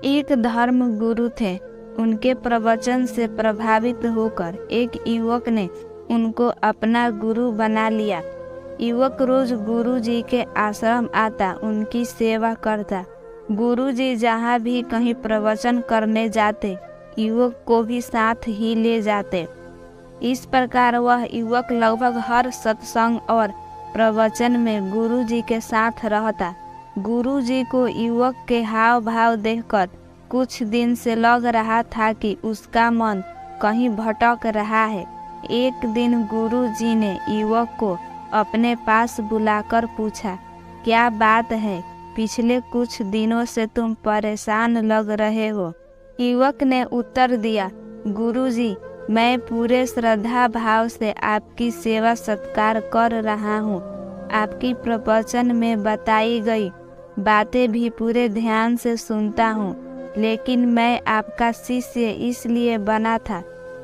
एक धर्म गुरु थे। उनके प्रवचन से प्रभावित होकर एक युवक ने उनको अपना गुरु बना लिया। युवक रोज गुरु जी के आश्रम आता, उनकी सेवा करता। गुरु जी जहाँ भी कहीं प्रवचन करने जाते, युवक को भी साथ ही ले जाते। इस प्रकार वह युवक लगभग हर सत्संग और प्रवचन में गुरु जी के साथ रहता। गुरु जी को युवक के हाव भाव देखकर कुछ दिन से लग रहा था कि उसका मन कहीं भटक रहा है। एक दिन गुरु जी ने युवक को अपने पास बुलाकर पूछा, क्या बात है, पिछले कुछ दिनों से तुम परेशान लग रहे हो। युवक ने उत्तर दिया, गुरु जी, मैं पूरे श्रद्धा भाव से आपकी सेवा सत्कार कर रहा हूँ। आपकी प्रवचन में बताई गई बातें भी पूरे ध्यान से सुनता हूँ, लेकिन मैं आपका शिष्य इसलिए बना था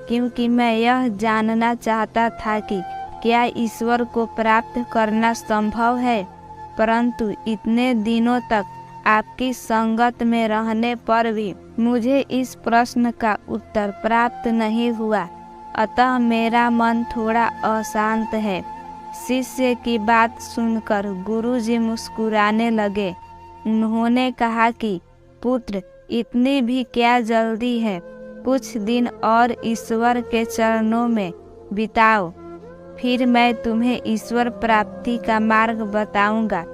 क्योंकि मैं यह जानना चाहता था कि क्या ईश्वर को प्राप्त करना संभव है। परंतु इतने दिनों तक आपकी संगत में रहने पर भी मुझे इस प्रश्न का उत्तर प्राप्त नहीं हुआ, अतः मेरा मन थोड़ा अशांत है। शिष्य की बात सुनकर गुरुजी मुस्कुराने लगे। उन्होंने कहा कि पुत्र, इतनी भी क्या जल्दी है, कुछ दिन और ईश्वर के चरणों में बिताओ, फिर मैं तुम्हें ईश्वर प्राप्ति का मार्ग बताऊंगा।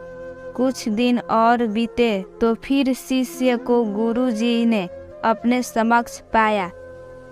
कुछ दिन और बीते तो फिर शिष्य को गुरुजी ने अपने समक्ष पाया।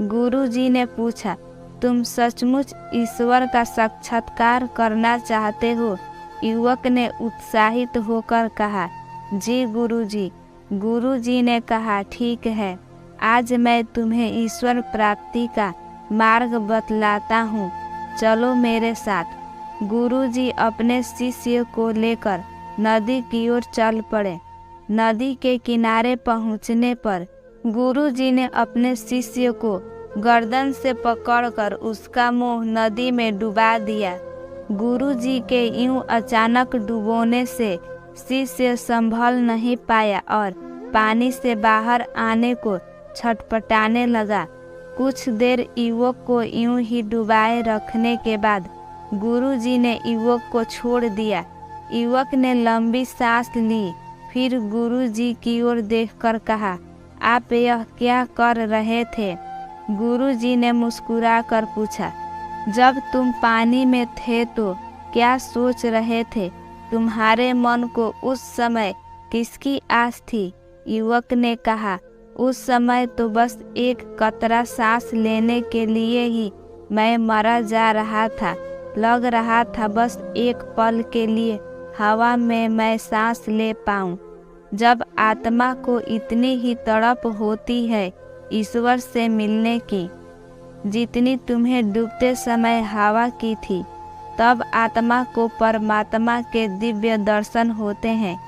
गुरुजी ने पूछा, तुम सचमुच ईश्वर का साक्षात्कार करना चाहते हो? युवक ने उत्साहित होकर कहा, जी गुरुजी। गुरुजी ने कहा, ठीक है, आज मैं तुम्हें ईश्वर प्राप्ति का मार्ग बतलाता हूँ, चलो मेरे साथ। गुरुजी अपने शिष्य को लेकर नदी की ओर चल पड़े। नदी के किनारे पहुँचने पर गुरुजी ने अपने शिष्य को गर्दन से पकड़कर उसका मुंह नदी में डुबा दिया। गुरुजी के यूं अचानक डुबोने से शिष्य संभल नहीं पाया और पानी से बाहर आने को छटपटाने लगा। कुछ देर युवक को यूं ही डुबाए रखने के बाद गुरुजी ने युवक को छोड़ दिया। युवक ने लंबी सांस ली, फिर गुरुजी की ओर देखकर कहा, आप यह क्या कर रहे थे? गुरुजी ने मुस्कुराकर पूछा, जब तुम पानी में थे तो क्या सोच रहे थे? तुम्हारे मन को उस समय किसकी आस थी? युवक ने कहा, उस समय तो बस एक कतरा सांस लेने के लिए ही मैं मरा जा रहा था। लग रहा था बस एक पल के लिए हवा में मैं सांस ले पाऊं। जब आत्मा को इतनी ही तड़प होती है ईश्वर से मिलने की जितनी तुम्हें डूबते समय हवा की थी, तब आत्मा को परमात्मा के दिव्य दर्शन होते हैं।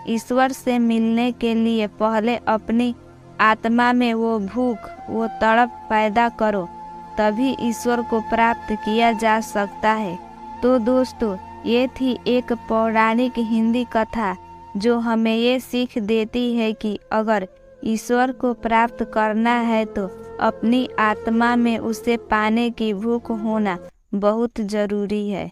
ईश्वर से मिलने के लिए पहले अपनी आत्मा में वो भूख, वो तड़प पैदा करो, तभी ईश्वर को प्राप्त किया जा सकता है। तो दोस्तों, ये थी एक पौराणिक हिंदी कथा जो हमें ये सीख देती है कि अगर ईश्वर को प्राप्त करना है तो अपनी आत्मा में उसे पाने की भूख होना बहुत जरूरी है।